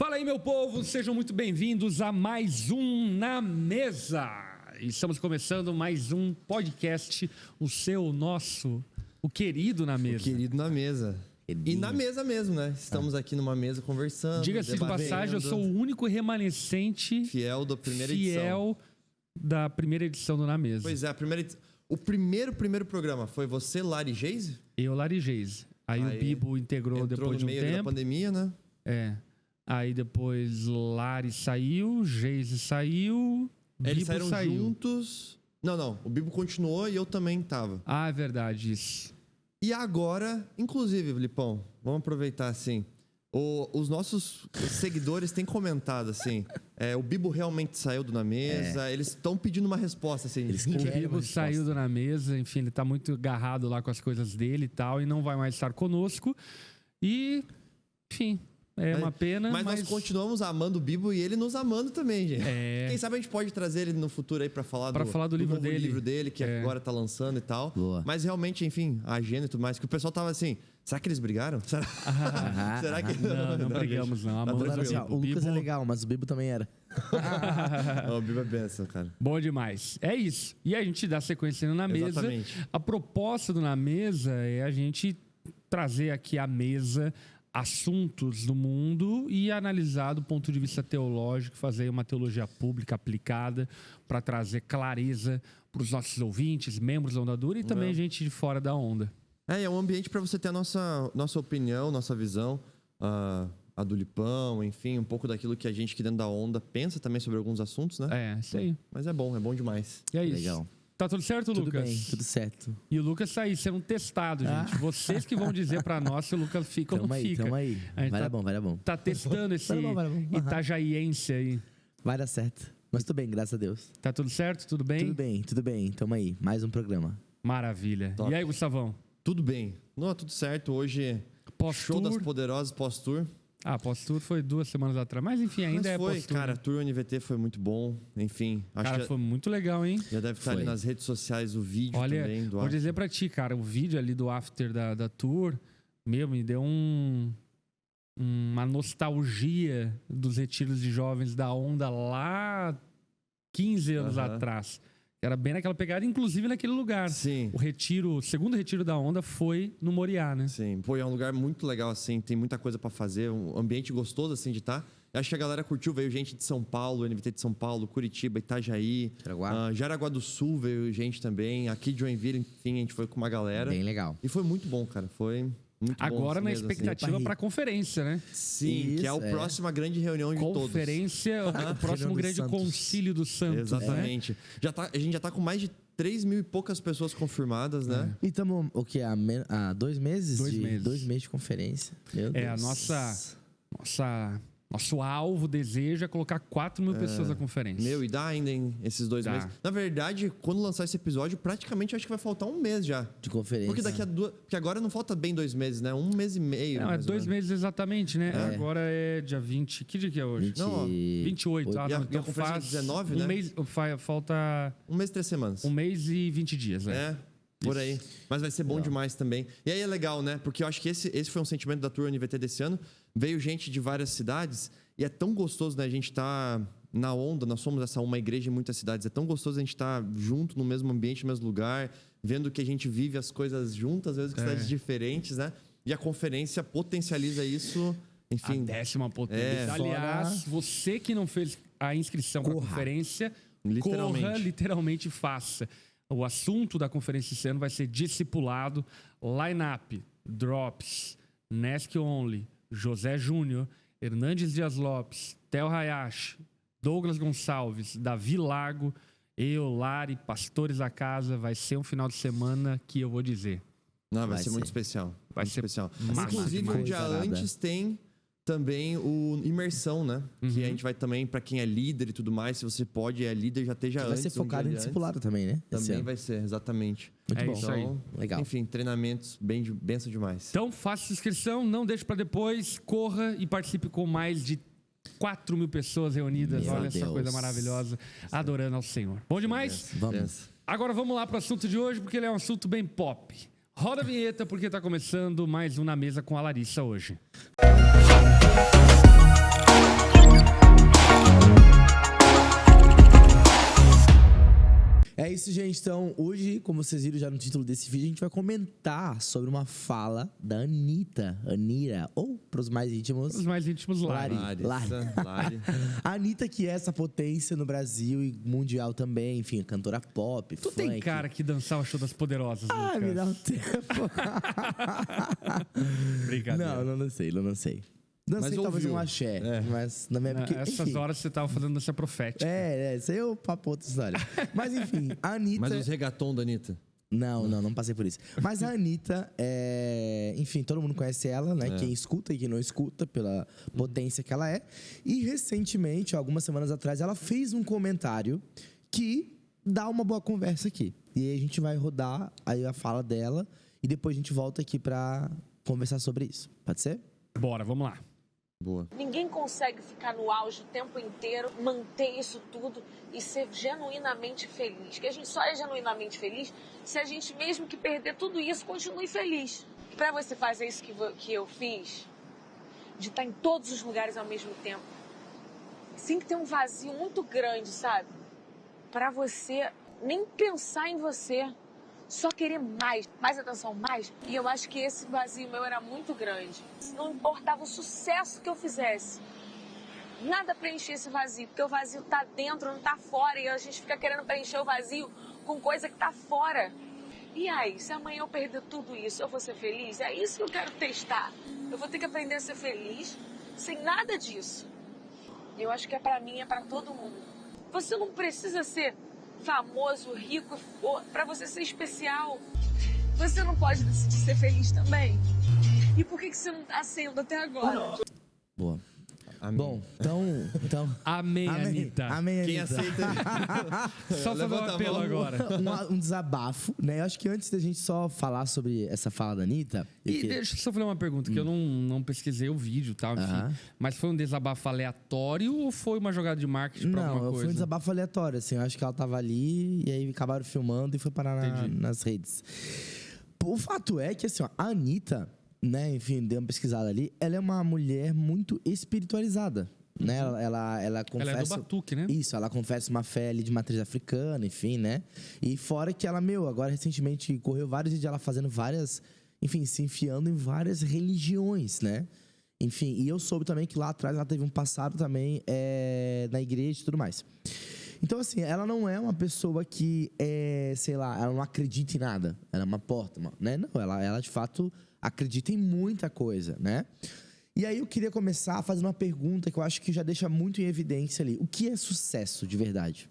Fala aí, meu povo, sejam muito bem-vindos a mais um Na Mesa. Estamos começando mais um podcast, o querido Na Mesa. O querido Na Mesa. E na mesa mesmo, né? Estamos aqui numa mesa conversando. Diga-se de passagem, eu sou o único remanescente fiel da primeira edição. Da primeira edição do Na Mesa. Pois é, o primeiro programa foi você, Lari Geise? Eu, Lari Geise. Aí o Bibo integrou depois de um tempo. Entrou no meio da pandemia, né? É. Aí depois Lari saiu, Geise saiu, Eles Bibo saíram saiu. juntos. Não. O Bibo continuou e eu também tava. Ah, é verdade, isso. E agora, inclusive, Lipão, vamos aproveitar assim. Os nossos seguidores têm comentado assim. O Bibo realmente saiu do Na Mesa. Eles estão pedindo uma resposta assim. O Bibo saiu do Na Mesa, enfim, ele tá muito agarrado lá com as coisas dele e tal, e não vai mais estar conosco. E, enfim, é uma pena. Mas nós continuamos amando o Bibo e ele nos amando também, gente. Quem sabe a gente pode trazer ele no futuro aí pra falar do livro novo dele. livro dele, que agora tá lançando e tal. Boa. Mas realmente, enfim, a agenda e tudo mais, que o pessoal tava assim, será que eles brigaram? Será que... Não brigamos, não. Amamos o Assim, ó, Bibo. o Lucas é legal, mas o Bibo também era. O Bibo é benção, cara. Bom demais. É isso. E a gente dá sequência no Na Mesa. Exatamente. A proposta do Na Mesa é a gente trazer aqui à mesa assuntos do mundo e analisar do ponto de vista teológico, fazer uma teologia pública aplicada para trazer clareza para os nossos ouvintes, membros da Onda Dura e também gente de fora da onda. É um ambiente para você ter a nossa opinião, nossa visão, a do Lipão, enfim, um pouco daquilo que a gente aqui dentro da Onda pensa também sobre alguns assuntos, né? É, isso aí. Mas é bom demais. E é isso. Legal. Tá tudo certo, Tudo Lucas? bem, tudo certo. E o Lucas tá aí sendo testado, gente. Vocês que vão dizer pra nós se o Lucas fica ou não fica. Tamo aí. A gente Vai dar bom. Tá testando esse Vai dar bom. itajaiense aí. Vai dar certo. Mas tô bem, graças a Deus. Tá tudo certo? Tudo bem? Tudo bem. Tamo aí. Mais um programa. Maravilha. Top. E aí, Gustavão? Tudo bem. Não, tudo certo. Hoje, show das Poderosas pós-tour. Pós-tour foi 2 semanas atrás. Mas enfim, ainda Mas pós-tour. cara, a Tour NVT foi muito bom. Enfim, acho que foi muito legal, hein? já deve estar ali nas redes sociais o vídeo também. Vou dizer pra ti, cara, o vídeo ali do after da Tour, me deu uma nostalgia dos retiros de jovens da Onda lá 15 anos atrás. Era bem naquela pegada, inclusive naquele lugar. Sim. O segundo retiro da Onda foi no Moriá, né? Sim. Pô, é um lugar muito legal, assim. Tem muita coisa pra fazer. Um ambiente gostoso, assim, de estar. Acho que a galera curtiu. Veio gente de São Paulo, NVT de São Paulo, Curitiba, Itajaí. Jaraguá do Sul veio gente também. Aqui de Joinville, enfim, a gente foi com uma galera. Bem legal. E foi muito bom, cara. Foi muito bom. Agora na mesmo, expectativa assim. pra conferência, né? Sim, que é a próxima grande reunião de todos. Conferência, o próximo grande Santos. concílio do Santos. Exatamente. A gente já tá com mais de 3 mil e poucas pessoas confirmadas, né? E tamo, o que? Há 2 meses? 2 meses. 2 meses de conferência. Meu Deus. Nosso alvo, desejo é colocar 4 mil pessoas na conferência. E dá ainda em esses 2 Dá. meses. Na verdade, quando lançar esse episódio, praticamente acho que vai faltar 1 mês já. De conferência. Porque daqui a porque agora não falta bem 2 meses, né? 1 mês e meio. Não, é 2 meses exatamente, né? Agora é dia 20. Que dia que é hoje? 28. E a conferência é 19, né? Falta 1 mês e 3 semanas. 1 mês e 20 dias, né? Por aí. Mas vai ser bom demais também. E aí é legal, né? Porque eu acho que esse foi um sentimento da Tour NVT desse ano. Veio gente de várias cidades e é tão gostoso, né? A gente tá na Onda, nós somos uma igreja em muitas cidades. É tão gostoso a gente estar junto no mesmo ambiente, no mesmo lugar, vendo que a gente vive as coisas juntas, às vezes com cidades diferentes, né? E a conferência potencializa isso, enfim. A 10ª potência. Aliás, você que não fez a inscrição para a conferência, corra, literalmente faça. O assunto da conferência esse ano vai ser discipulado, line-up, drops, Nesk Only, José Júnior, Hernandes Dias Lopes, Theo Hayashi, Douglas Gonçalves, Davi Lago, eu, Lari, pastores da casa. Vai ser um final de semana que eu vou dizer. Não, vai ser muito especial. Vai ser especial. massa. Inclusive, um dia antes tem também o Imersão, né? Que a gente vai também, pra quem é líder e tudo mais, se você pode, é líder, já esteja antes. Vai ser focado em discipulado também, né? Também vai ser, exatamente. Muito bom. Isso aí. Legal. Enfim, treinamentos benção demais. Então, faça sua inscrição, não deixe para depois, corra e participe com mais de 4 mil pessoas reunidas. Meu Olha essa Deus. coisa maravilhosa, adorando ao Senhor. Bom demais? Vamos. Agora vamos lá para o assunto de hoje, porque ele é um assunto bem pop. Roda a vinheta, porque está começando mais um Na Mesa com a Larissa hoje. isso, gente. Então, hoje, como vocês viram já no título desse vídeo, a gente vai comentar sobre uma fala da Anitta, ou pros mais íntimos... Os mais íntimos, Lari. A Anitta, que é essa potência no Brasil e mundial também, enfim, cantora pop, Tu tem cara que dançar o show das poderosas, Lucas. Me dá um tempo. Brincadeira. Não sei. Não sei, talvez um axé, mas na minha época... Essas horas você tava fazendo dança profética. Isso aí é o papo outra história. Mas enfim, a Anitta... Mas os reggaeton da Anitta? Não passei por isso. Mas a Anitta, enfim, todo mundo conhece ela, né? Quem escuta e quem não escuta, pela potência que ela é. E recentemente, algumas semanas atrás, ela fez um comentário que dá uma boa conversa aqui. E aí a gente vai rodar aí a fala dela e depois a gente volta aqui pra conversar sobre isso. Pode ser? Bora, vamos lá. Boa. Ninguém consegue ficar no auge o tempo inteiro, manter isso tudo e ser genuinamente feliz. Que a gente só é genuinamente feliz se a gente, mesmo que perder tudo isso, continue feliz. Pra você fazer isso que eu fiz, de estar em todos os lugares ao mesmo tempo, tem que ter um vazio muito grande, sabe? Pra você nem pensar em você, só querer mais atenção, mais. E eu acho que esse vazio meu era muito grande. Não importava o sucesso que eu fizesse, nada preenchia esse vazio, porque o vazio tá dentro, não tá fora, e a gente fica querendo preencher o vazio com coisa que tá fora. E aí, se amanhã eu perder tudo isso, eu vou ser feliz? É isso que eu quero testar. Eu vou ter que aprender a ser feliz sem nada disso. E eu acho que é pra mim, é pra todo mundo. Você não precisa ser famoso, rico, pra você ser especial. Você não pode decidir ser feliz também? E por que você não tá sendo até agora? Boa. Amém. Bom, então... Amém, Anitta. Amém, Quem Anitta. aceita? Só fazer um apelo agora. Um desabafo, né? Eu acho que antes da gente só falar sobre essa fala da Anitta... Deixa eu só fazer uma pergunta, que eu não pesquisei o vídeo e tal, enfim. Mas foi um desabafo aleatório ou foi uma jogada de marketing pra alguma coisa? Não, foi um desabafo aleatório, assim. Eu acho que ela tava ali e aí acabaram filmando e foi parar nas redes. O fato é que, assim, ó, a Anitta... né, enfim, dei uma pesquisada ali. Ela é uma mulher muito espiritualizada, né? Ela confessa... Ela é do batuque, né? Isso, ela confessa uma fé ali de matriz africana, enfim, né? E fora que ela, agora recentemente correu vários vídeos dela fazendo várias... Enfim, se enfiando em várias religiões, né? Enfim, e eu soube também que lá atrás ela teve um passado também na igreja e tudo mais. Então, assim, ela não é uma pessoa que, sei lá, ela não acredita em nada. Ela é uma porta, né? Não, ela de fato... acredita em muita coisa, né? E aí eu queria começar fazendo uma pergunta que eu acho que já deixa muito em evidência ali. O que é sucesso de verdade?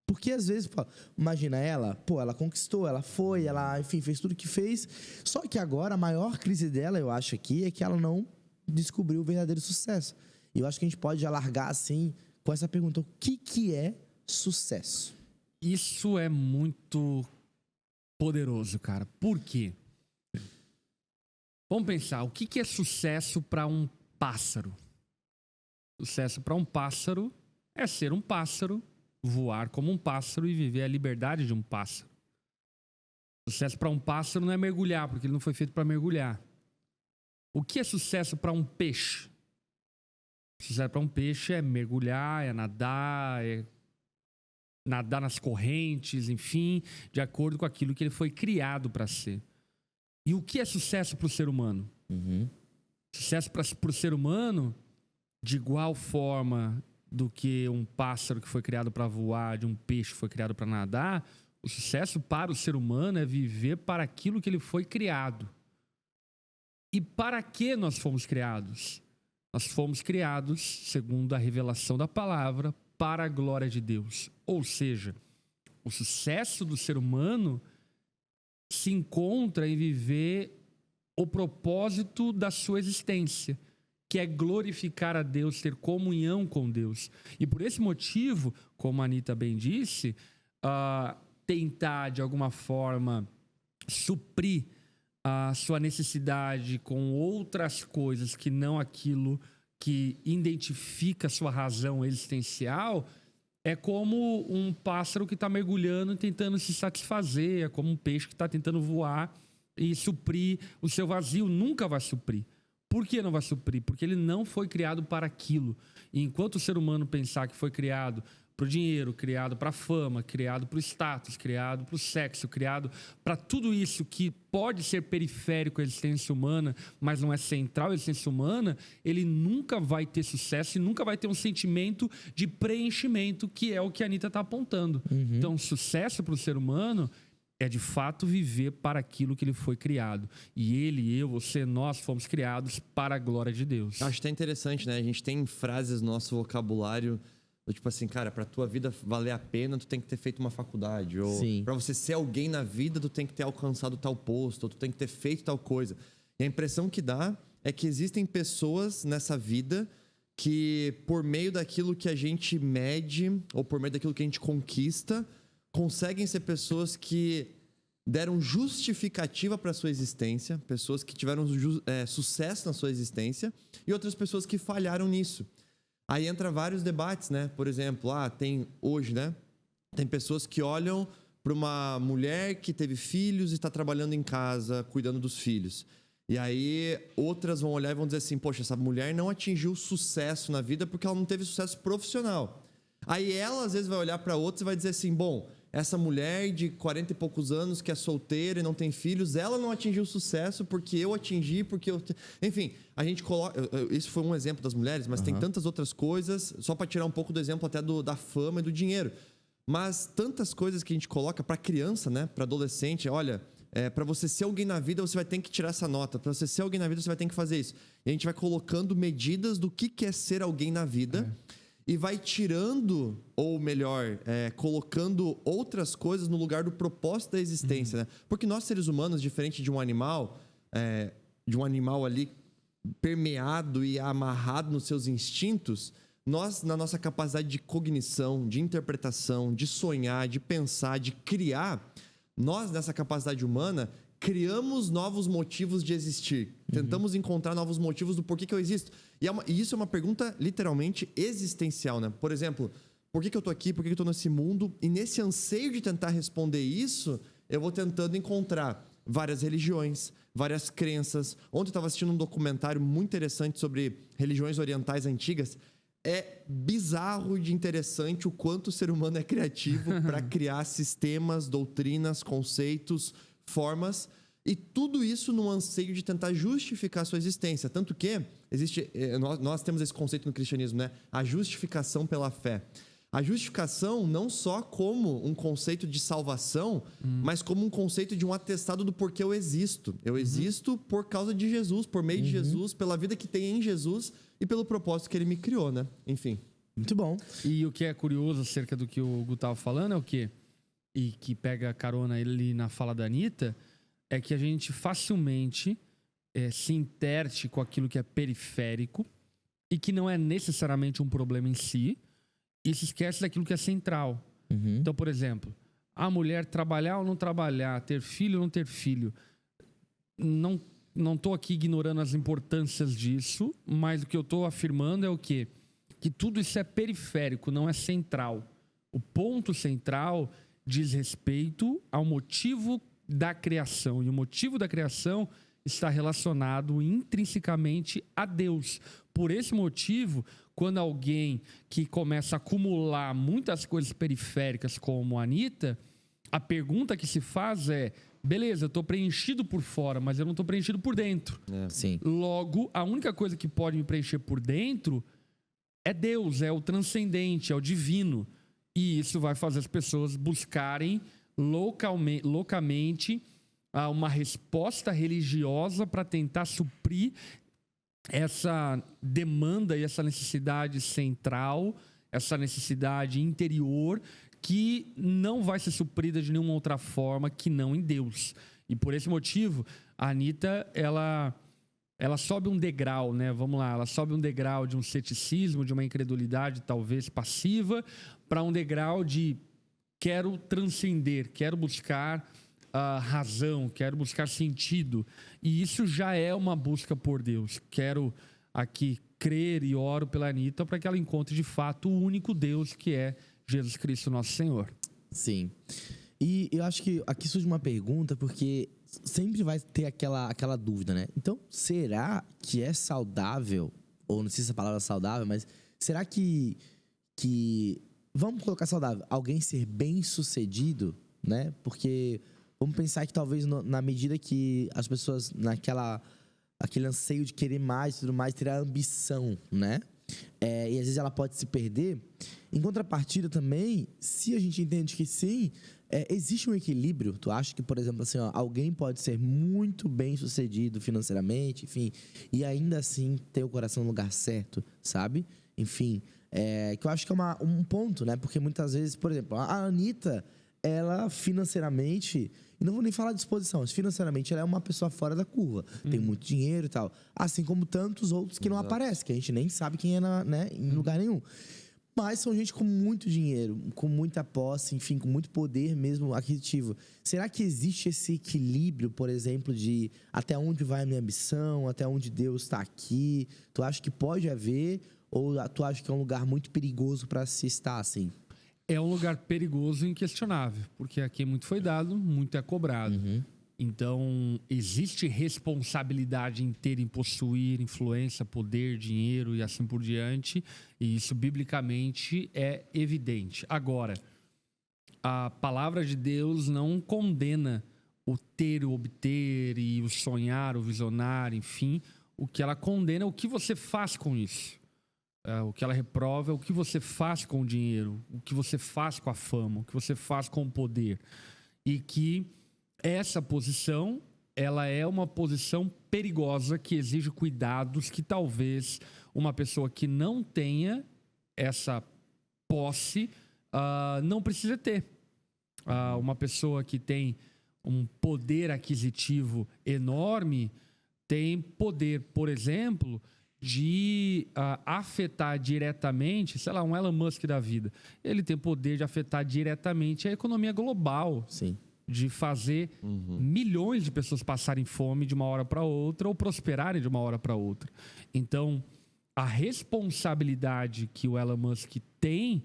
Porque às vezes, imagina ela conquistou, ela foi, ela, enfim, fez tudo o que fez. Só que agora a maior crise dela, eu acho aqui, é que ela não descobriu o verdadeiro sucesso. E eu acho que a gente pode alargar assim com essa pergunta. O que é sucesso? Isso é muito poderoso, cara. Por quê? Vamos pensar, o que é sucesso para um pássaro? Sucesso para um pássaro é ser um pássaro, voar como um pássaro e viver a liberdade de um pássaro. Sucesso para um pássaro não é mergulhar, porque ele não foi feito para mergulhar. O que é sucesso para um peixe? Sucesso para um peixe é mergulhar, é nadar nas correntes, enfim, de acordo com aquilo que ele foi criado para ser. E o que é sucesso para o ser humano? Sucesso para o ser humano, de igual forma do que um pássaro que foi criado para voar, de um peixe que foi criado para nadar, o sucesso para o ser humano é viver para aquilo que ele foi criado. E para que nós fomos criados? Nós fomos criados, segundo a revelação da palavra, para a glória de Deus. Ou seja, o sucesso do ser humano se encontra em viver o propósito da sua existência, que é glorificar a Deus, ter comunhão com Deus. E por esse motivo, como a Anitta bem disse, tentar de alguma forma suprir a sua necessidade com outras coisas que não aquilo que identifica a sua razão existencial, é como um pássaro que está mergulhando e tentando se satisfazer, é como um peixe que está tentando voar e suprir o seu vazio. Nunca vai suprir. Por que não vai suprir? Porque ele não foi criado para aquilo. E enquanto o ser humano pensar que foi criado pro dinheiro, criado pra fama, criado pro status, criado pro sexo, criado para tudo isso que pode ser periférico à existência humana, mas não é central à existência humana, ele nunca vai ter sucesso e nunca vai ter um sentimento de preenchimento, que é o que a Anitta tá apontando. Então, sucesso para o ser humano é de fato viver para aquilo que ele foi criado. E ele, eu, você, nós fomos criados para a glória de Deus. Acho até interessante, né? A gente tem frases no nosso vocabulário do tipo assim, cara, pra tua vida valer a pena, tu tem que ter feito uma faculdade. Ou pra você ser alguém na vida, tu tem que ter alcançado tal posto, ou tu tem que ter feito tal coisa. E a impressão que dá é que existem pessoas nessa vida que, por meio daquilo que a gente mede, ou por meio daquilo que a gente conquista, conseguem ser pessoas que deram justificativa para a sua existência, pessoas que tiveram sucesso na sua existência, e outras pessoas que falharam nisso. Aí entra vários debates, né? Por exemplo, tem hoje, né? Tem pessoas que olham para uma mulher que teve filhos e está trabalhando em casa, cuidando dos filhos. E aí outras vão olhar e vão dizer assim, poxa, essa mulher não atingiu sucesso na vida porque ela não teve sucesso profissional. Aí ela, às vezes, vai olhar para outros e vai dizer assim, bom, essa mulher de 40 e poucos anos que é solteira e não tem filhos, ela não atingiu sucesso porque eu atingi, porque eu... Enfim, a gente coloca... Isso foi um exemplo das mulheres, mas tem tantas outras coisas, só para tirar um pouco do exemplo até da fama e do dinheiro. Mas tantas coisas que a gente coloca para criança, né, para adolescente, olha... para você ser alguém na vida, você vai ter que tirar essa nota. Para você ser alguém na vida, você vai ter que fazer isso. E a gente vai colocando medidas do que é ser alguém na vida... E vai tirando, ou melhor, colocando outras coisas no lugar do propósito da existência, né? Porque nós, seres humanos, diferente de um animal ali permeado e amarrado nos seus instintos, nós, na nossa capacidade de cognição, de interpretação, de sonhar, de pensar, de criar, nós, nessa capacidade humana, criamos novos motivos de existir. Tentamos encontrar novos motivos do porquê que eu existo. E isso é uma pergunta literalmente existencial, né? Por exemplo, por que eu tô aqui? Por que eu tô nesse mundo? E nesse anseio de tentar responder isso, eu vou tentando encontrar várias religiões, várias crenças. Ontem eu estava assistindo um documentário muito interessante sobre religiões orientais antigas. É bizarro de interessante o quanto o ser humano é criativo para criar sistemas, doutrinas, conceitos, formas, e tudo isso no anseio de tentar justificar a sua existência. Tanto que nós temos esse conceito no cristianismo, né? A justificação pela fé. A justificação não só como um conceito de salvação, mas como um conceito de um atestado do porquê eu existo. Eu existo por causa de Jesus, por meio de Jesus, pela vida que tem em Jesus e pelo propósito que ele me criou, né? Enfim. Muito bom. E o que é curioso acerca do que o Gu estava falando é o quê? E que pega carona ali na fala da Anitta, é que a gente facilmente se interte com aquilo que é periférico e que não é necessariamente um problema em si, e se esquece daquilo que é central. Então, por exemplo, a mulher trabalhar ou não trabalhar, ter filho ou não ter filho, não estou aqui ignorando as importâncias disso, mas o que eu estou afirmando é o quê? Que tudo isso é periférico, não é central. O ponto central diz respeito ao motivo da criação. E o motivo da criação está relacionado intrinsecamente a Deus. Por esse motivo, quando alguém que começa a acumular muitas coisas periféricas como a Anitta, a pergunta que se faz é, beleza, eu estou preenchido por fora, mas eu não estou preenchido por dentro. Sim. Logo, a única coisa que pode me preencher por dentro é Deus, é o transcendente, é o divino. E isso vai fazer as pessoas buscarem loucamente uma resposta religiosa para tentar suprir essa demanda e essa necessidade central, essa necessidade interior, que não vai ser suprida de nenhuma outra forma que não em Deus. E por esse motivo, a Anitta, ela sobe um degrau, né? Vamos lá, ela sobe um degrau de um ceticismo, de uma incredulidade talvez passiva, para um degrau de quero transcender, quero buscar razão, quero buscar sentido. E isso já é uma busca por Deus. Quero aqui crer e oro pela Anitta para que ela encontre de fato o único Deus, que é Jesus Cristo, nosso Senhor. Sim. E eu acho que aqui surge uma pergunta, porque sempre vai ter aquela dúvida, né? Então, será que é saudável, ou não sei se a palavra é saudável, mas será que vamos colocar saudável, alguém ser bem-sucedido, né? Porque vamos pensar que talvez na medida que as pessoas, aquele anseio de querer mais e tudo mais, terá ambição, né? E às vezes ela pode se perder. Em contrapartida também, se a gente entende que sim, existe um equilíbrio. Tu acha que, por exemplo, assim, alguém pode ser muito bem sucedido financeiramente, enfim, e ainda assim ter o coração no lugar certo, sabe? Enfim, que eu acho que é um ponto, né? Porque muitas vezes, por exemplo, a Anitta, ela financeiramente, e não vou nem falar de disposição, mas financeiramente ela é uma pessoa fora da curva, tem muito dinheiro e tal, assim como tantos outros que não aparecem, que a gente nem sabe quem é em lugar nenhum. Mas são gente com muito dinheiro, com muita posse, enfim, com muito poder mesmo aquisitivo. Será que existe esse equilíbrio, por exemplo, de até onde vai a minha ambição, até onde Deus está aqui? Tu acha que pode haver, ou tu acha que é um lugar muito perigoso para se estar assim? É um lugar perigoso e inquestionável, porque a quem muito foi dado, muito é cobrado. Então, existe responsabilidade em ter, em possuir influência, poder, dinheiro e assim por diante, e isso biblicamente é evidente. Agora, a palavra de Deus não condena o ter, o obter e o sonhar, o visionar, enfim. O que ela condena é o que você faz com isso. O que ela reprova é o que você faz com o dinheiro, o que você faz com a fama, o que você faz com o poder. E que essa posição, ela é uma posição perigosa que exige cuidados que talvez uma pessoa que não tenha essa posse não precisa ter. Uma pessoa que tem um poder aquisitivo enorme tem poder, por exemplo, de afetar diretamente, sei lá, um Elon Musk da vida. Ele tem poder de afetar diretamente a economia global. Sim. De fazer milhões de pessoas passarem fome de uma hora para outra ou prosperarem de uma hora para outra. Então, a responsabilidade que o Elon Musk tem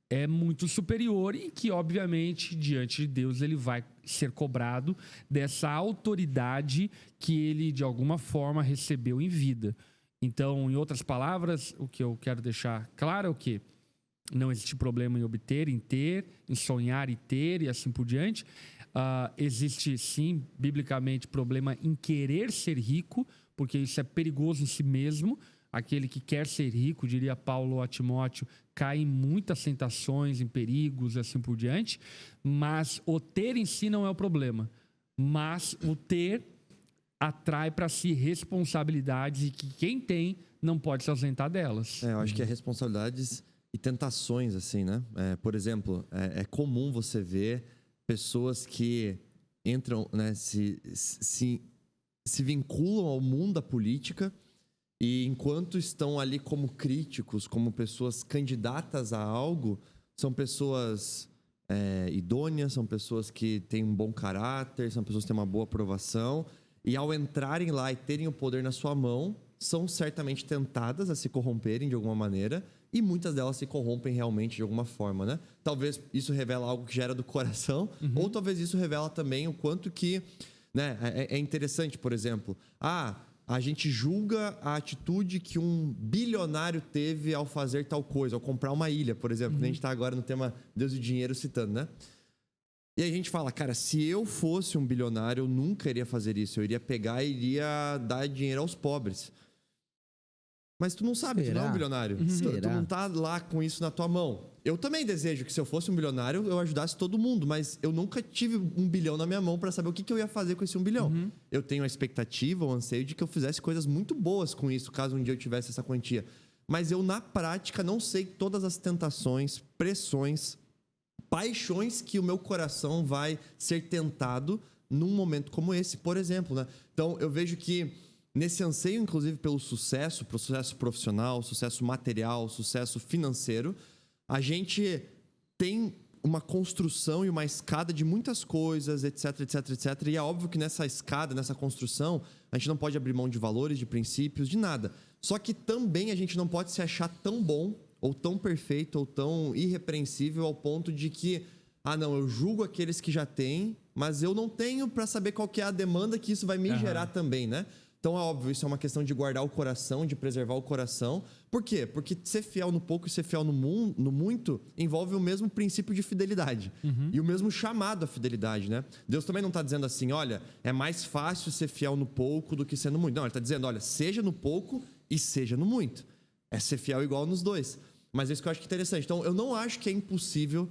é muito superior e que, obviamente, diante de Deus, ele vai ser cobrado dessa autoridade que ele, de alguma forma, recebeu em vida. Então, em outras palavras, o que eu quero deixar claro é o quê? Não existe problema em obter, em ter, em sonhar e ter e assim por diante. Existe, sim, biblicamente, problema em querer ser rico, porque isso é perigoso em si mesmo. Aquele que quer ser rico, diria Paulo a Timóteo, cai em muitas tentações, em perigos e assim por diante. Mas o ter em si não é o problema. Mas o ter atrai para si responsabilidades e que quem tem não pode se ausentar delas. Eu acho que é responsabilidades e tentações, assim, né? Por exemplo, é comum você ver pessoas que entram, né, se vinculam ao mundo da política e enquanto estão ali como críticos, como pessoas candidatas a algo, são pessoas idôneas, são pessoas que têm um bom caráter, são pessoas que têm uma boa aprovação e ao entrarem lá e terem o poder na sua mão, são certamente tentadas a se corromperem de alguma maneira e muitas delas se corrompem realmente de alguma forma, né? Talvez isso revela algo que gera do coração, ou talvez isso revela também o quanto que, né, é interessante, por exemplo, a gente julga a atitude que um bilionário teve ao fazer tal coisa, ao comprar uma ilha, por exemplo, que a gente está agora no tema Deus e dinheiro citando, né? E aí a gente fala, cara, se eu fosse um bilionário, eu nunca iria fazer isso, eu iria pegar e iria dar dinheiro aos pobres. Mas tu não sabe, tu não é um bilionário. Tu não tá lá com isso na tua mão. Eu também desejo que se eu fosse um bilionário, eu ajudasse todo mundo, mas eu nunca tive 1 bilhão na minha mão para saber o que eu ia fazer com esse 1 bilhão. Eu tenho a expectativa, o anseio de que eu fizesse coisas muito boas com isso, caso um dia eu tivesse essa quantia. Mas eu, na prática, não sei todas as tentações, pressões, paixões que o meu coração vai ser tentado num momento como esse, por exemplo, né? Então, eu vejo que nesse anseio, inclusive, pelo sucesso profissional, sucesso material, sucesso financeiro, a gente tem uma construção e uma escada de muitas coisas, etc, etc, etc. E é óbvio que nessa escada, nessa construção, a gente não pode abrir mão de valores, de princípios, de nada. Só que também a gente não pode se achar tão bom, ou tão perfeito, ou tão irrepreensível ao ponto de que, não, eu julgo aqueles que já têm, mas eu não tenho para saber qual que é a demanda que isso vai me gerar também, né? Então, é óbvio, isso é uma questão de guardar o coração, de preservar o coração. Por quê? Porque ser fiel no pouco e ser fiel no muito envolve o mesmo princípio de fidelidade. E o mesmo chamado à fidelidade, né? Deus também não está dizendo assim, olha, é mais fácil ser fiel no pouco do que ser no muito. Não, ele está dizendo, olha, seja no pouco e seja no muito. É ser fiel igual nos dois. Mas isso que eu acho que é interessante. Então, eu não acho que é impossível,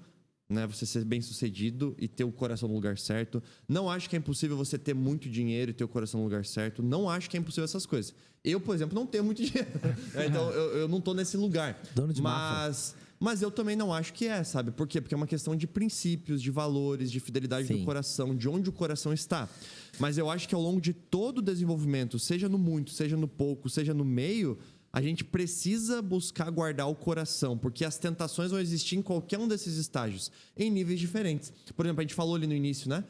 né, você ser bem-sucedido e ter o coração no lugar certo. Não acho que é impossível você ter muito dinheiro e ter o coração no lugar certo. Não acho que é impossível essas coisas. Eu, por exemplo, não tenho muito dinheiro. Então, eu não tô nesse lugar. Dono de mas eu também não acho que é, sabe? Por quê? Porque é uma questão de princípios, de valores, de fidelidade do coração, de onde o coração está. Mas eu acho que ao longo de todo o desenvolvimento, seja no muito, seja no pouco, seja no meio, a gente precisa buscar guardar o coração, porque as tentações vão existir em qualquer um desses estágios, em níveis diferentes. Por exemplo, a gente falou ali no início, né?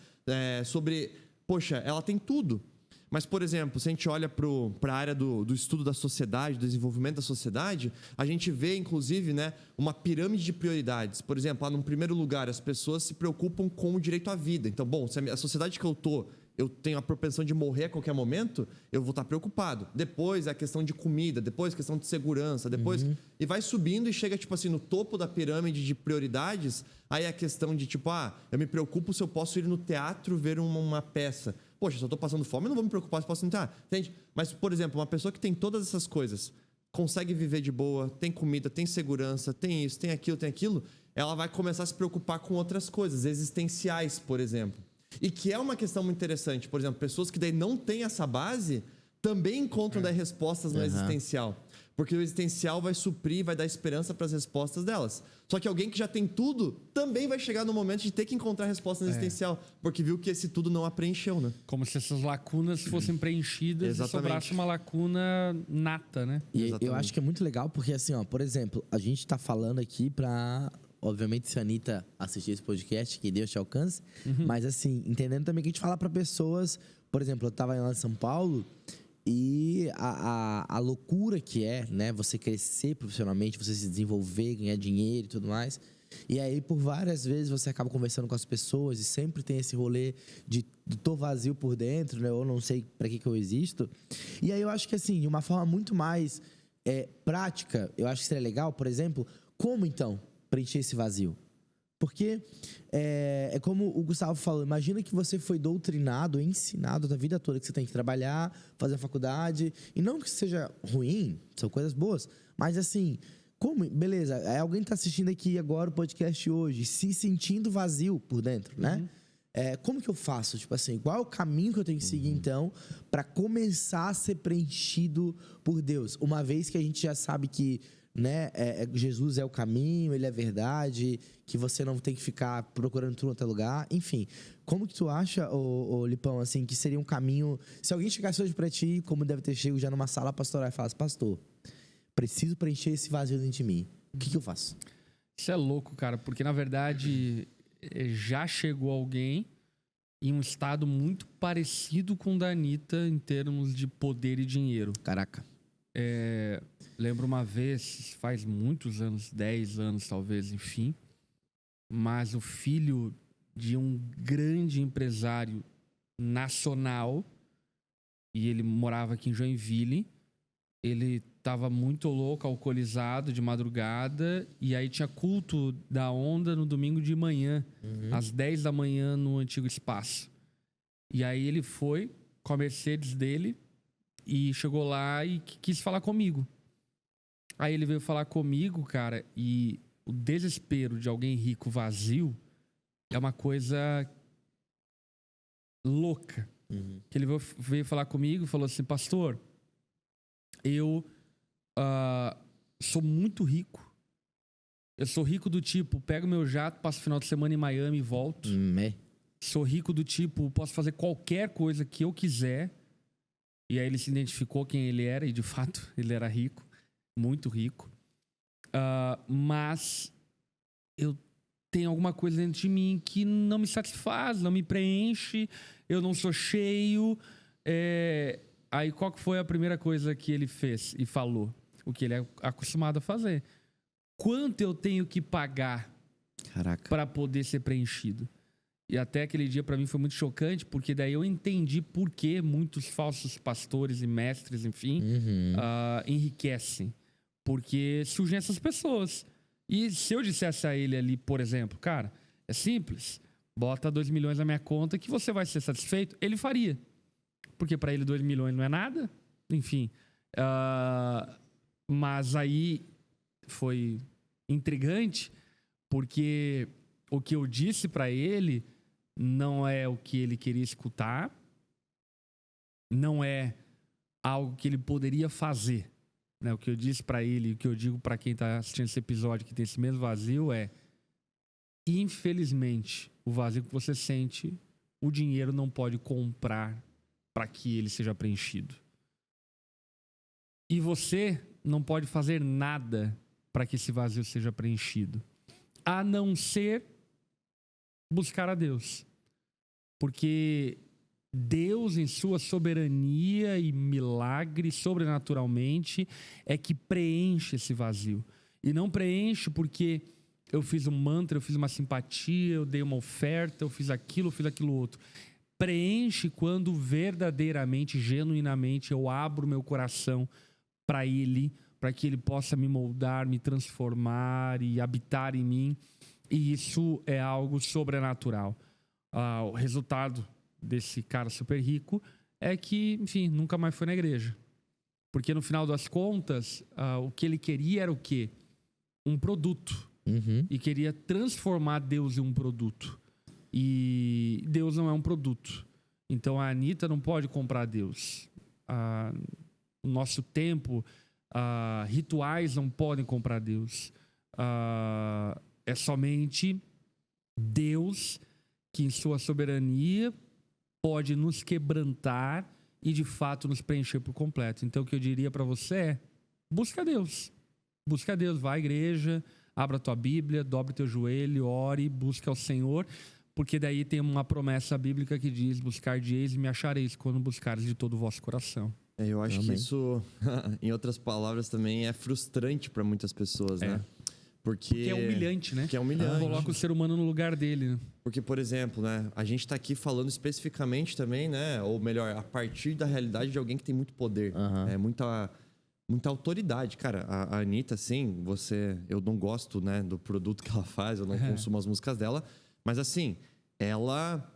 Sobre, poxa, ela tem tudo. Mas, por exemplo, se a gente olha para a área do estudo da sociedade, do desenvolvimento da sociedade, a gente vê, inclusive, né, uma pirâmide de prioridades. Por exemplo, lá no primeiro lugar, as pessoas se preocupam com o direito à vida. Então, bom, se a sociedade que eu tenho a propensão de morrer a qualquer momento, eu vou estar preocupado. Depois é a questão de comida, depois a questão de segurança, depois... E vai subindo e chega, tipo assim, no topo da pirâmide de prioridades, aí é a questão de, tipo, eu me preocupo se eu posso ir no teatro ver uma peça. Poxa, se eu estou passando fome, eu não vou me preocupar se eu posso ir no teatro. Entende? Mas, por exemplo, uma pessoa que tem todas essas coisas, consegue viver de boa, tem comida, tem segurança, tem isso, tem aquilo, ela vai começar a se preocupar com outras coisas, existenciais, por exemplo. E que é uma questão muito interessante. Por exemplo, pessoas que daí não têm essa base também encontram daí respostas no existencial. Porque o existencial vai suprir, vai dar esperança para as respostas delas. Só que alguém que já tem tudo também vai chegar no momento de ter que encontrar resposta no existencial, porque viu que esse tudo não a preencheu, né? Como se essas lacunas fossem preenchidas e sobrasse uma lacuna nata, né? E eu acho que é muito legal porque, assim, ó, por exemplo, a gente tá falando aqui pra... Obviamente, se a Anitta assistir esse podcast, que Deus te alcance. Mas, assim, entendendo também que a gente fala para pessoas... Por exemplo, eu tava lá em São Paulo e a loucura que é, né? Você crescer profissionalmente, você se desenvolver, ganhar dinheiro e tudo mais. E aí, por várias vezes, você acaba conversando com as pessoas e sempre tem esse rolê de tô vazio por dentro, né? Eu não sei para que eu existo. E aí, eu acho que, assim, de uma forma muito mais prática, eu acho que seria legal, por exemplo, como, então, preencher esse vazio? Porque é como o Gustavo falou, imagina que você foi doutrinado, ensinado da vida toda que você tem que trabalhar, fazer a faculdade, e não que seja ruim, são coisas boas, mas assim, como, beleza, alguém tá assistindo aqui agora o podcast hoje, se sentindo vazio por dentro, né? Como que eu faço? Tipo assim, qual é o caminho que eu tenho que seguir, então, para começar a ser preenchido por Deus? Uma vez que a gente já sabe que, né, Jesus é o caminho, ele é a verdade, que você não tem que ficar procurando tudo em outro lugar. Enfim, como que tu acha, ô Lipão, assim, que seria um caminho... Se alguém chegasse hoje pra ti, como deve ter chegado já numa sala pastoral e falasse, pastor, preciso preencher esse vazio dentro de mim, o que eu faço? Isso é louco, cara, porque na verdade já chegou alguém em um estado muito parecido com o da Anitta em termos de poder e dinheiro. Caraca. Lembro uma vez, faz muitos anos, 10 anos talvez, enfim, mas o filho de um grande empresário nacional, e ele morava aqui em Joinville, ele estava muito louco, alcoolizado de madrugada, e aí tinha culto da onda no domingo de manhã, às 10 da manhã no Antigo Espaço. E aí ele foi com a Mercedes dele e chegou lá e quis falar comigo. Aí ele veio falar comigo, cara, e o desespero de alguém rico vazio é uma coisa louca. Que ele veio falar comigo e falou assim, pastor, eu sou muito rico. Eu sou rico do tipo, pego meu jato, passo o final de semana em Miami e volto. Sou rico do tipo, posso fazer qualquer coisa que eu quiser. E aí ele se identificou quem ele era, e de fato ele era rico, muito rico. Mas eu tenho alguma coisa dentro de mim que não me satisfaz, não me preenche, eu não sou cheio. Aí qual que foi a primeira coisa que ele fez e falou? O que ele é acostumado a fazer. Quanto eu tenho que pagar para poder ser preenchido? E até aquele dia para mim foi muito chocante, porque daí eu entendi por que muitos falsos pastores e mestres, enfim, enriquecem. Porque surgem essas pessoas. E se eu dissesse a ele ali, por exemplo, cara, é simples, bota 2 milhões na minha conta que você vai ser satisfeito, ele faria. Porque para ele 2 milhões não é nada, enfim. Mas aí foi intrigante, porque o que eu disse para ele não é o que ele queria escutar, não é algo que ele poderia fazer. Né? O que eu disse para ele, o que eu digo para quem está assistindo esse episódio que tem esse mesmo vazio é: infelizmente, o vazio que você sente, o dinheiro não pode comprar para que ele seja preenchido. E você não pode fazer nada para que esse vazio seja preenchido, a não ser buscar a Deus. Porque Deus, em sua soberania e milagre, sobrenaturalmente, é que preenche esse vazio. E não preenche porque eu fiz um mantra, eu fiz uma simpatia, eu dei uma oferta, eu fiz aquilo outro. Preenche quando verdadeiramente, genuinamente, eu abro meu coração para Ele, para que Ele possa me moldar, me transformar e habitar em mim. E isso é algo sobrenatural. O resultado desse cara super rico é que, enfim, nunca mais foi na igreja. Porque no final das contas, o que ele queria era o quê? Um produto. E queria transformar Deus em um produto. E Deus não é um produto. Então a Anitta não pode comprar Deus. O nosso tempo, rituais não podem comprar Deus. É somente Deus que, em sua soberania, pode nos quebrantar e, de fato, nos preencher por completo. Então, o que eu diria para você é: busca Deus. Busca Deus, vai à igreja, abra a tua Bíblia, dobre teu joelho, ore, busca ao Senhor, porque daí tem uma promessa bíblica que diz: buscar-de-eis e me achareis quando buscares de todo o vosso coração. Eu acho que isso, em outras palavras, também é frustrante para muitas pessoas, né? Porque é humilhante, né? Que é humilhante. Coloca o ser humano no lugar dele, né? Porque, por exemplo, né, a gente está aqui falando especificamente também, né? Ou melhor, a partir da realidade de alguém que tem muito poder. Muita autoridade. Cara, a Anitta, assim, eu não gosto, né, do produto que ela faz, eu não consumo as músicas dela, mas assim, ela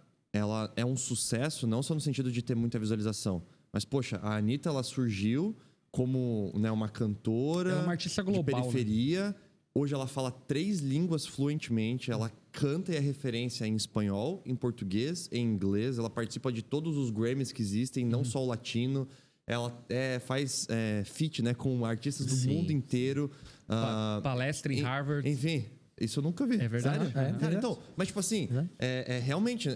é um sucesso, não só no sentido de ter muita visualização, mas, poxa, a Anitta, ela surgiu como, né, uma cantora, ela é uma artista global, de periferia. Né? Hoje ela fala 3 línguas fluentemente, ela canta e é referência em espanhol, em português, em inglês, ela participa de todos os Grammys que existem, não só o latino, ela faz feat, né, com artistas do mundo inteiro. Palestra em Harvard. Enfim, isso eu nunca vi. É verdade. Cara, então, mas tipo assim, realmente,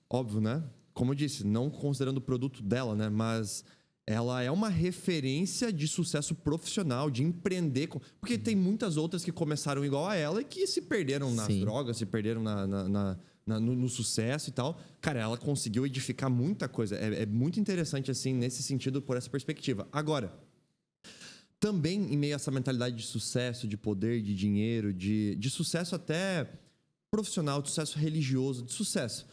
óbvio, né? Como eu disse, não considerando o produto dela, né, mas ela é uma referência de sucesso profissional, de empreender. Porque tem muitas outras que começaram igual a ela e que se perderam nas drogas, se perderam no sucesso e tal. Cara, ela conseguiu edificar muita coisa. É muito interessante, assim, nesse sentido, por essa perspectiva. Agora, também em meio a essa mentalidade de sucesso, de poder, de dinheiro, de sucesso até profissional, de sucesso religioso, de sucesso.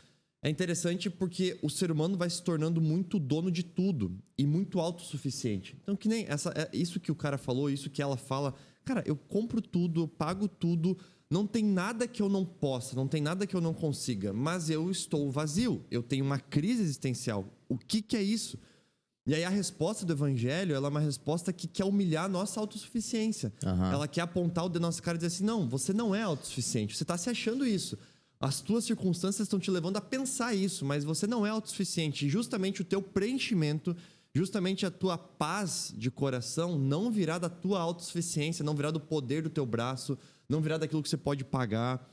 É interessante porque o ser humano vai se tornando muito dono de tudo e muito autossuficiente. Então, que nem isso que o cara falou, isso que ela fala. Cara, eu compro tudo, eu pago tudo, não tem nada que eu não possa, não tem nada que eu não consiga, mas eu estou vazio, eu tenho uma crise existencial. O que é isso? E aí a resposta do evangelho, ela é uma resposta que quer humilhar a nossa autossuficiência. Ela quer apontar o dedo na nossa cara e dizer assim: não, você não é autossuficiente, você está se achando isso. As tuas circunstâncias estão te levando a pensar isso, mas você não é autossuficiente. E justamente o teu preenchimento, justamente a tua paz de coração não virá da tua autossuficiência, não virá do poder do teu braço, não virá daquilo que você pode pagar.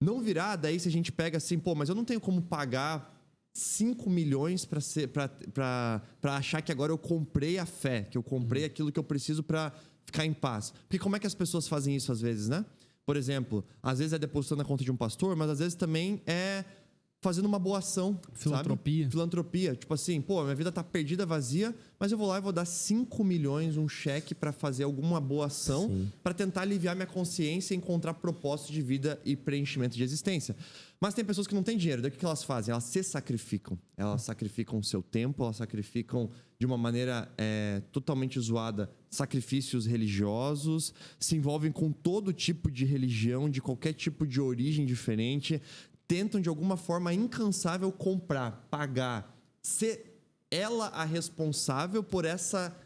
Não virá daí se a gente pega assim, mas eu não tenho como pagar 5 milhões para achar que agora eu comprei a fé, que eu comprei aquilo que eu preciso para ficar em paz. Porque como é que as pessoas fazem isso às vezes, né? Por exemplo, às vezes é depositando na conta de um pastor, mas às vezes também é fazendo uma boa ação. Filantropia. Sabe? Filantropia. Tipo assim, pô, minha vida tá perdida, vazia, mas eu vou lá e vou dar 5 milhões, um cheque para fazer alguma boa ação, para tentar aliviar minha consciência e encontrar propósito de vida e preenchimento de existência. Mas tem pessoas que não têm dinheiro, daí o que elas fazem? Elas se sacrificam. Elas sacrificam o seu tempo, elas sacrificam de uma maneira totalmente zoada sacrifícios religiosos, se envolvem com todo tipo de religião, de qualquer tipo de origem diferente, tentam de alguma forma incansável comprar, pagar, ser ela a responsável por essa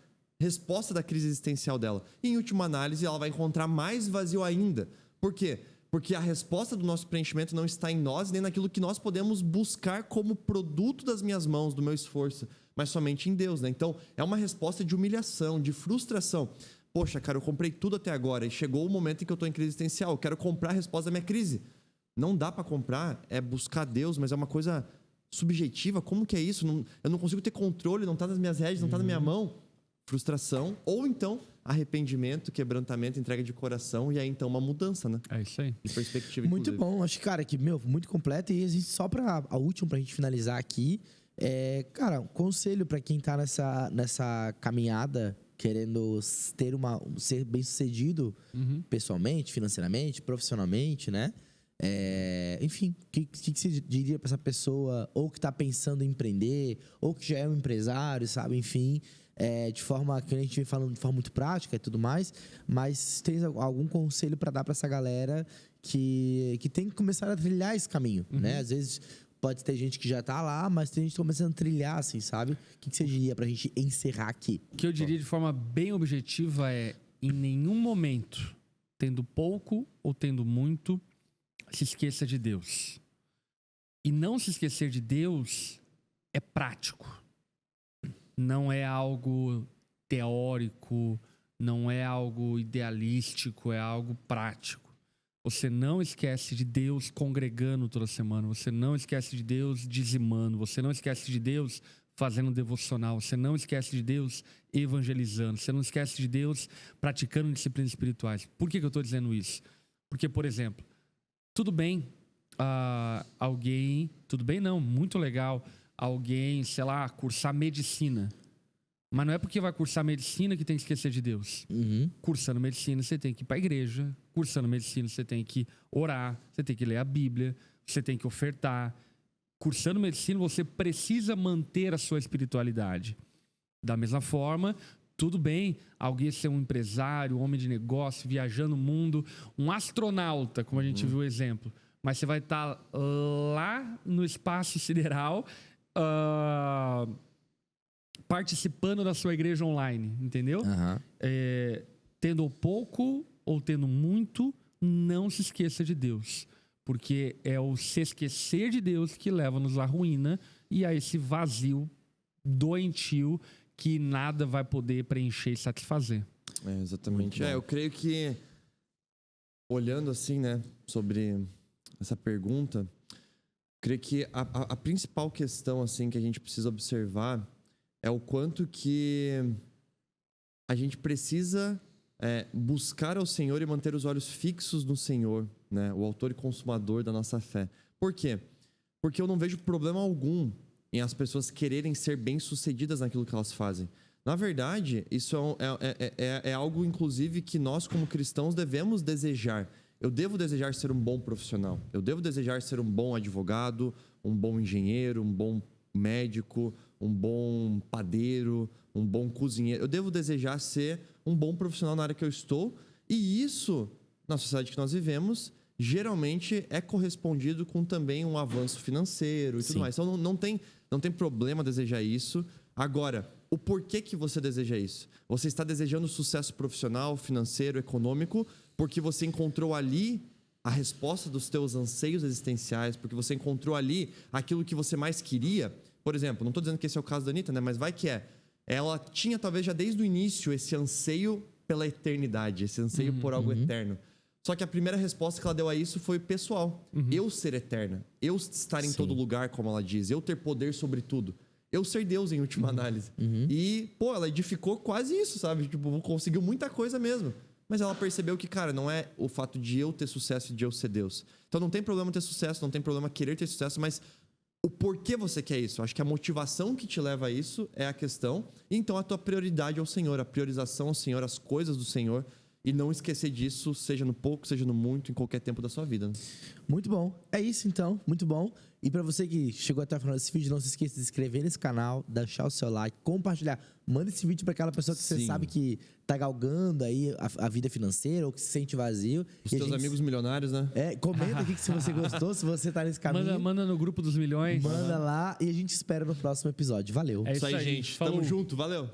resposta da crise existencial dela. E, em última análise, ela vai encontrar mais vazio ainda. Por quê? Porque a resposta do nosso preenchimento não está em nós, nem naquilo que nós podemos buscar como produto das minhas mãos, do meu esforço, mas somente em Deus, né? Então, é uma resposta de humilhação, de frustração. Poxa, cara, eu comprei tudo até agora e chegou o momento em que eu estou em crise existencial. Eu quero comprar a resposta da minha crise. Não dá para comprar, é buscar Deus, mas é uma coisa subjetiva. Como que é isso? Eu não consigo ter controle, não está nas minhas rédeas, não está na minha mão. Frustração, ou então arrependimento, quebrantamento, entrega de coração, e aí então uma mudança, né? É isso aí. De perspectiva, muito bom, acho que, cara, que, muito completo. E existe só para a última, pra gente finalizar aqui, cara, um conselho para quem tá nessa caminhada, querendo ser bem sucedido pessoalmente, financeiramente, profissionalmente, né? Enfim, o que você diria para essa pessoa, ou que está pensando em empreender, ou que já é um empresário, sabe? Enfim, de forma que a gente vem falando de forma muito prática e tudo mais, mas tem algum conselho para dar para essa galera que tem que começar a trilhar esse caminho, né? Às vezes pode ter gente que já tá lá, mas tem gente começando a trilhar, assim, sabe? O que você diria pra gente encerrar aqui? O que eu diria de forma bem objetiva é: em nenhum momento, tendo pouco ou tendo muito, se esqueça de Deus. E não se esquecer de Deus é prático. Não é algo teórico, não é algo idealístico, é algo prático. Você não esquece de Deus congregando toda semana. Você não esquece de Deus dizimando. Você não esquece de Deus fazendo devocional. Você não esquece de Deus evangelizando. Você não esquece de Deus praticando disciplinas espirituais. Por que eu estou dizendo isso? Porque, por exemplo, tudo bem, tudo bem não, muito legal, alguém, sei lá, cursar medicina. Mas não é porque vai cursar medicina que tem que esquecer de Deus. Cursando medicina, você tem que ir para a igreja. Cursando medicina, você tem que orar. Você tem que ler a Bíblia. Você tem que ofertar. Cursando medicina, você precisa manter a sua espiritualidade. Da mesma forma, tudo bem alguém ser um empresário, um homem de negócio, viajando o mundo, um astronauta, como a gente viu o exemplo. Mas você vai estar lá no espaço sideral, participando da sua igreja online, entendeu? Tendo pouco ou tendo muito, não se esqueça de Deus. Porque é o se esquecer de Deus que leva-nos à ruína e a esse vazio doentio que nada vai poder preencher e satisfazer. Exatamente. Eu creio que, olhando assim, né, sobre essa pergunta, creio que a principal questão assim que a gente precisa observar é o quanto que a gente precisa buscar ao Senhor e manter os olhos fixos no Senhor, né? O autor e consumador da nossa fé. Por quê? Porque eu não vejo problema algum em as pessoas quererem ser bem-sucedidas naquilo que elas fazem. Na verdade, isso é algo, inclusive, que nós, como cristãos, devemos desejar. Eu devo desejar ser um bom profissional. Eu devo desejar ser um bom advogado, um bom engenheiro, um bom médico, um bom padeiro, um bom cozinheiro. Eu devo desejar ser um bom profissional na área que eu estou. E isso, na sociedade que nós vivemos, geralmente é correspondido com também um avanço financeiro e tudo mais. Então, não tem problema desejar isso. Agora, o porquê que você deseja isso? Você está desejando sucesso profissional, financeiro, econômico, porque você encontrou ali a resposta dos teus anseios existenciais, porque você encontrou ali aquilo que você mais queria. Por exemplo, não estou dizendo que esse é o caso da Anitta, né? Mas vai que é. Ela tinha, talvez, já desde o início, esse anseio pela eternidade, esse anseio por algo eterno. Só que a primeira resposta que ela deu a isso foi pessoal. Eu ser eterna. Eu estar em todo lugar, como ela diz. Eu ter poder sobre tudo. Eu ser Deus, em última análise. E, ela edificou quase isso, sabe? Tipo, conseguiu muita coisa mesmo. Mas ela percebeu que, cara, não é o fato de eu ter sucesso e de eu ser Deus. Então não tem problema ter sucesso, não tem problema querer ter sucesso, mas o porquê você quer isso. Eu acho que a motivação que te leva a isso é a questão. E então a tua prioridade é o Senhor, a priorização ao Senhor, as coisas do Senhor. E não esquecer disso, seja no pouco, seja no muito, em qualquer tempo da sua vida. Né? Muito bom. É isso então, muito bom. E pra você que chegou até o final desse vídeo, não se esqueça de se inscrever nesse canal, deixar o seu like, compartilhar. Manda esse vídeo pra aquela pessoa que você sabe que tá galgando aí a vida financeira ou que se sente vazio. Os teus amigos milionários, né? Comenta aqui se você gostou, se você tá nesse caminho. Manda no grupo dos milhões. Manda lá e a gente espera no próximo episódio. Valeu. É isso aí, gente. Falou. Tamo junto. Valeu.